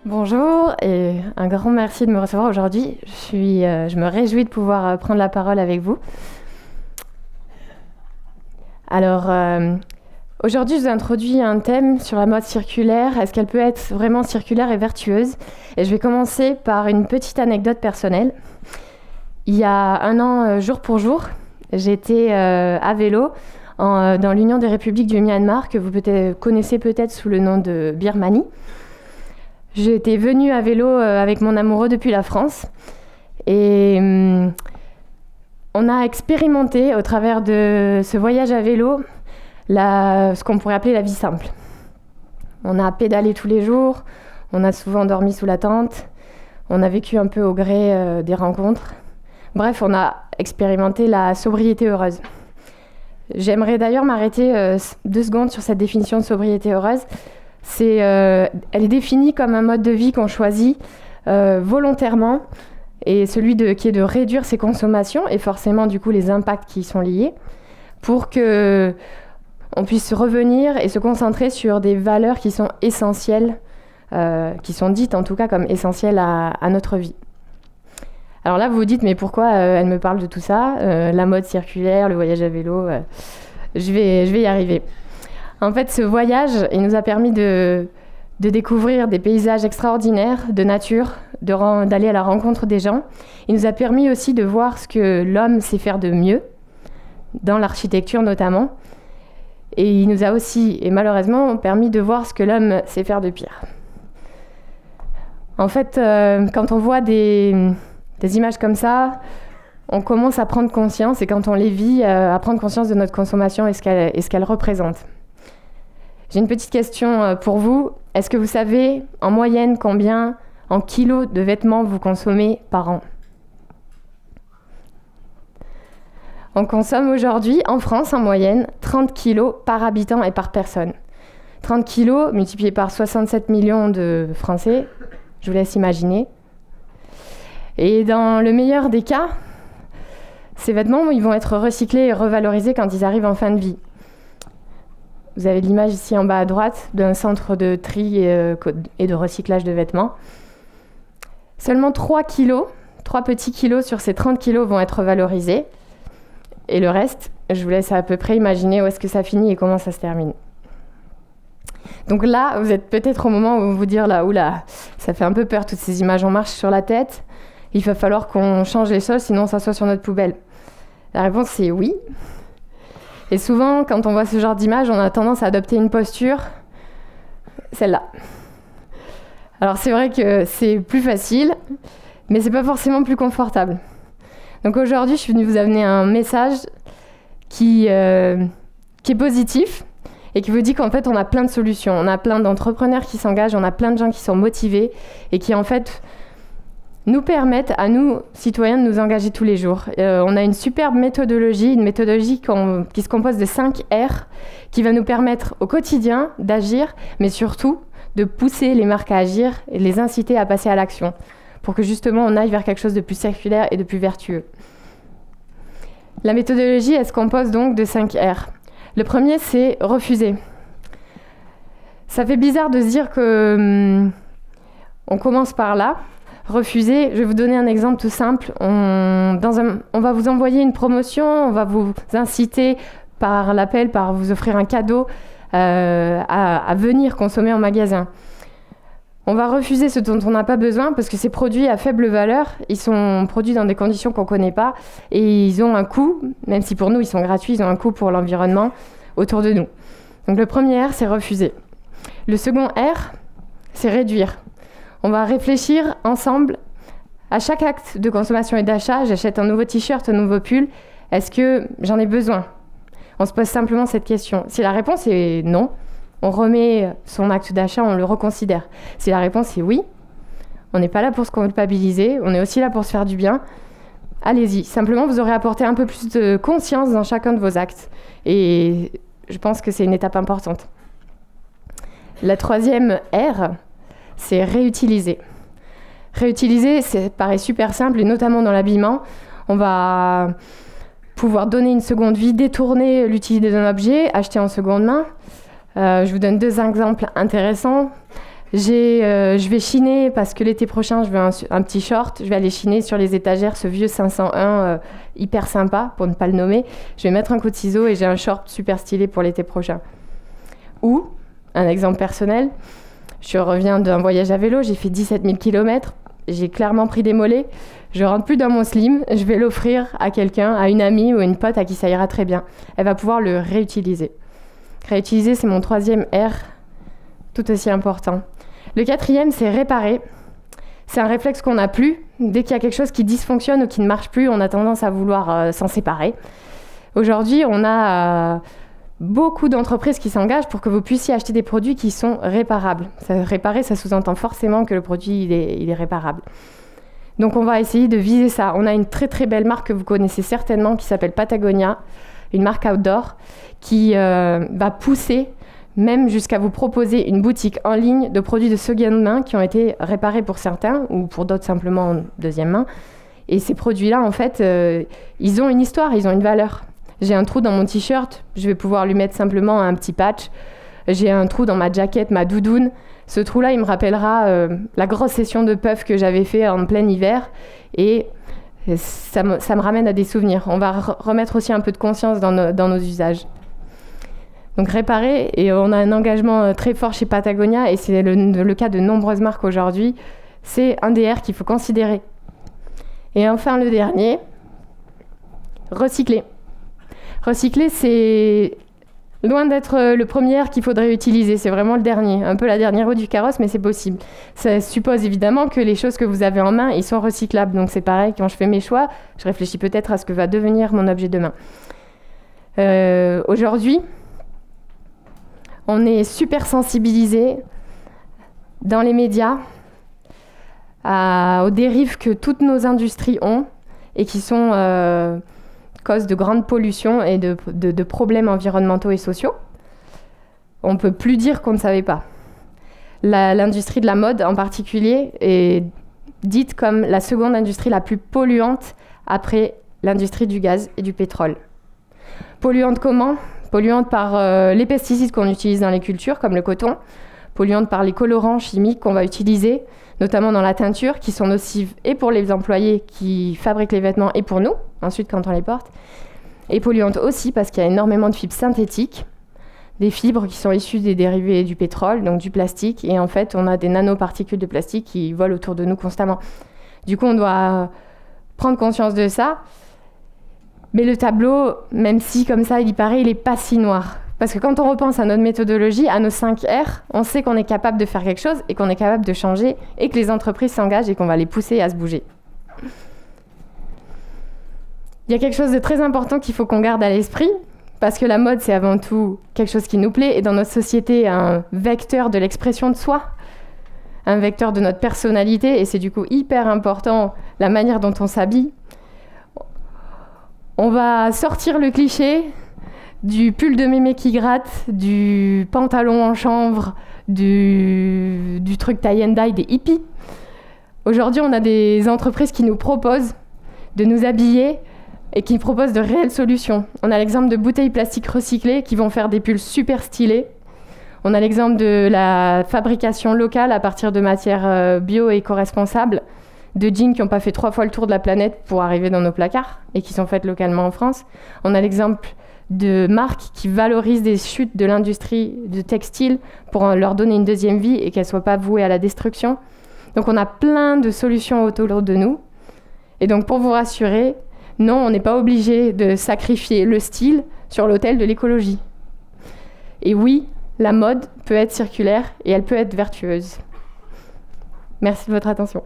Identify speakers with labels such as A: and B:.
A: Bonjour et un grand merci de me recevoir aujourd'hui. Je me réjouis de pouvoir prendre la parole avec vous. Alors, aujourd'hui, je vous introduis un thème sur la mode circulaire. Est-ce qu'elle peut être vraiment circulaire et vertueuse? Et je vais commencer par une petite anecdote personnelle. Il y a un an, jour pour jour, j'étais à vélo dans l'Union des républiques du Myanmar, que vous connaissez peut-être sous le nom de Birmanie. J'étais venue à vélo avec mon amoureux depuis la France et on a expérimenté au travers de ce voyage à vélo ce qu'on pourrait appeler la vie simple. On a pédalé tous les jours, on a souvent dormi sous la tente, on a vécu un peu au gré des rencontres. Bref, on a expérimenté la sobriété heureuse. J'aimerais d'ailleurs m'arrêter 2 secondes sur cette définition de sobriété heureuse. Elle est définie comme un mode de vie qu'on choisit volontairement, et qui est de réduire ses consommations et forcément du coup les impacts qui y sont liés, pour que on puisse revenir et se concentrer sur des valeurs qui sont essentielles, qui sont dites en tout cas comme essentielles à notre vie. Alors là vous vous dites mais pourquoi elle me parle de tout ça, la mode circulaire, le voyage à vélo, je vais y arriver. En fait, ce voyage, il nous a permis de découvrir des paysages extraordinaires, de nature, d'aller à la rencontre des gens. Il nous a permis aussi de voir ce que l'homme sait faire de mieux, dans l'architecture notamment. Et il nous a aussi, et malheureusement, permis de voir ce que l'homme sait faire de pire. En fait, quand on voit des images comme ça, on commence à prendre conscience, et quand on les vit, à prendre conscience de notre consommation et ce qu'elle représente. J'ai une petite question pour vous. Est-ce que vous savez en moyenne combien en kilos de vêtements vous consommez par an? On consomme aujourd'hui en France en moyenne 30 kilos par habitant et par personne. 30 kilos multipliés par 67 millions de Français, je vous laisse imaginer. Et dans le meilleur des cas, ces vêtements ils vont être recyclés et revalorisés quand ils arrivent en fin de vie. Vous avez l'image ici en bas à droite d'un centre de tri et de recyclage de vêtements. Seulement 3 petits kilos sur ces 30 kilos vont être valorisés. Et le reste, je vous laisse à peu près imaginer où est-ce que ça finit et comment ça se termine. Donc là, vous êtes peut-être au moment où vous vous dites oula, ça fait un peu peur toutes ces images en marche sur la tête. Il va falloir qu'on change les choses, sinon ça soit sur notre poubelle. La réponse c'est oui. Et souvent, quand on voit ce genre d'image, on a tendance à adopter une posture, celle-là. Alors c'est vrai que c'est plus facile, mais c'est pas forcément plus confortable. Donc aujourd'hui, je suis venue vous amener un message qui est positif et qui vous dit qu'en fait, on a plein de solutions. On a plein d'entrepreneurs qui s'engagent, on a plein de gens qui sont motivés et qui en fait nous permettent à nous, citoyens, de nous engager tous les jours. On a une superbe méthodologie, qui se compose de 5 R, qui va nous permettre au quotidien d'agir, mais surtout de pousser les marques à agir et les inciter à passer à l'action, pour que justement on aille vers quelque chose de plus circulaire et de plus vertueux. La méthodologie, elle se compose donc de 5 R. Le premier, c'est refuser. Ça fait bizarre de se dire que on commence par là. Refuser, je vais vous donner un exemple tout simple. On va vous envoyer une promotion, on va vous inciter par l'appel, par vous offrir un cadeau à venir consommer en magasin. On va refuser ce dont on n'a pas besoin parce que ces produits à faible valeur, ils sont produits dans des conditions qu'on ne connaît pas et ils ont un coût, même si pour nous ils sont gratuits, ils ont un coût pour l'environnement autour de nous. Donc le premier R, c'est refuser. Le second R, c'est réduire. On va réfléchir ensemble à chaque acte de consommation et d'achat. J'achète un nouveau t-shirt, un nouveau pull. Est-ce que j'en ai besoin? On se pose simplement cette question. Si la réponse est non, on remet son acte d'achat, on le reconsidère. Si la réponse est oui, on n'est pas là pour se culpabiliser, on est aussi là pour se faire du bien. Allez-y. Simplement, vous aurez apporté un peu plus de conscience dans chacun de vos actes. Et je pense que c'est une étape importante. La troisième R, c'est réutiliser. Réutiliser, ça paraît super simple, et notamment dans l'habillement. On va pouvoir donner une seconde vie, détourner l'utilité d'un objet, acheter en seconde main. Je vous donne 2 exemples intéressants. Je vais chiner parce que l'été prochain, je veux un petit short. Je vais aller chiner sur les étagères ce vieux 501 hyper sympa, pour ne pas le nommer. Je vais mettre un coup de ciseau et j'ai un short super stylé pour l'été prochain. Ou, un exemple personnel, je reviens d'un voyage à vélo, j'ai fait 17 000 km. J'ai clairement pris des mollets. Je rentre plus dans mon slim. Je vais l'offrir à quelqu'un, à une amie ou une pote à qui ça ira très bien. Elle va pouvoir le réutiliser. Réutiliser, c'est mon 3e R, tout aussi important. Le 4e, c'est réparer. C'est un réflexe qu'on n'a plus. Dès qu'il y a quelque chose qui dysfonctionne ou qui ne marche plus, on a tendance à vouloir s'en séparer. Aujourd'hui, on a beaucoup d'entreprises qui s'engagent pour que vous puissiez acheter des produits qui sont réparables. Réparer, ça sous-entend forcément que le produit il est réparable. Donc on va essayer de viser ça. On a une très très belle marque que vous connaissez certainement qui s'appelle Patagonia, une marque outdoor qui va pousser même jusqu'à vous proposer une boutique en ligne de produits de seconde main qui ont été réparés pour certains ou pour d'autres simplement en deuxième main. Et ces produits-là, en fait, ils ont une histoire, ils ont une valeur. J'ai un trou dans mon t-shirt, je vais pouvoir lui mettre simplement un petit patch. J'ai un trou dans ma jaquette, ma doudoune. Ce trou-là, il me rappellera la grosse session de puff que j'avais fait en plein hiver. Et ça me ramène à des souvenirs. On va remettre aussi un peu de conscience dans nos usages. Donc réparer, et on a un engagement très fort chez Patagonia, et c'est le cas de nombreuses marques aujourd'hui. C'est un des R qu'il faut considérer. Et enfin, le dernier, recycler. Recycler, c'est loin d'être le premier R qu'il faudrait utiliser. C'est vraiment le dernier, un peu la dernière roue du carrosse, mais c'est possible. Ça suppose évidemment que les choses que vous avez en main, ils sont recyclables. Donc c'est pareil, quand je fais mes choix, je réfléchis peut-être à ce que va devenir mon objet demain. Aujourd'hui, on est super sensibilisé dans les médias aux dérives que toutes nos industries ont et qui sont cause de grandes pollutions et de problèmes environnementaux et sociaux. On ne peut plus dire qu'on ne savait pas. L'industrie de la mode en particulier est dite comme la seconde industrie la plus polluante après l'industrie du gaz et du pétrole. Polluante comment ? Polluante par les pesticides qu'on utilise dans les cultures, comme le coton, polluante par les colorants chimiques qu'on va utiliser, notamment dans la teinture, qui sont nocives et pour les employés qui fabriquent les vêtements et pour nous, ensuite quand on les porte. Et polluante aussi parce qu'il y a énormément de fibres synthétiques, des fibres qui sont issues des dérivés du pétrole, donc du plastique, et en fait on a des nanoparticules de plastique qui volent autour de nous constamment. Du coup on doit prendre conscience de ça. Mais le tableau, même si comme ça il y paraît, il n'est pas si noir. Parce que quand on repense à notre méthodologie, à nos 5 R, on sait qu'on est capable de faire quelque chose et qu'on est capable de changer et que les entreprises s'engagent et qu'on va les pousser à se bouger. Il y a quelque chose de très important qu'il faut qu'on garde à l'esprit, parce que la mode, c'est avant tout quelque chose qui nous plaît et dans notre société, un vecteur de l'expression de soi, un vecteur de notre personnalité, et c'est du coup hyper important la manière dont on s'habille. On va sortir le cliché du pull de mémé qui gratte, du pantalon en chanvre, du truc tie and dye des hippies. Aujourd'hui, on a des entreprises qui nous proposent de nous habiller et qui proposent de réelles solutions. On a l'exemple de bouteilles plastiques recyclées qui vont faire des pulls super stylés. On a l'exemple de la fabrication locale à partir de matières bio et éco-responsables, de jeans qui n'ont pas fait 3 fois le tour de la planète pour arriver dans nos placards et qui sont faites localement en France. On a l'exemple de marques qui valorisent des chutes de l'industrie du textile pour leur donner une deuxième vie et qu'elles ne soient pas vouées à la destruction. Donc on a plein de solutions autour de nous. Et donc pour vous rassurer, non, on n'est pas obligé de sacrifier le style sur l'autel de l'écologie. Et oui, la mode peut être circulaire et elle peut être vertueuse. Merci de votre attention.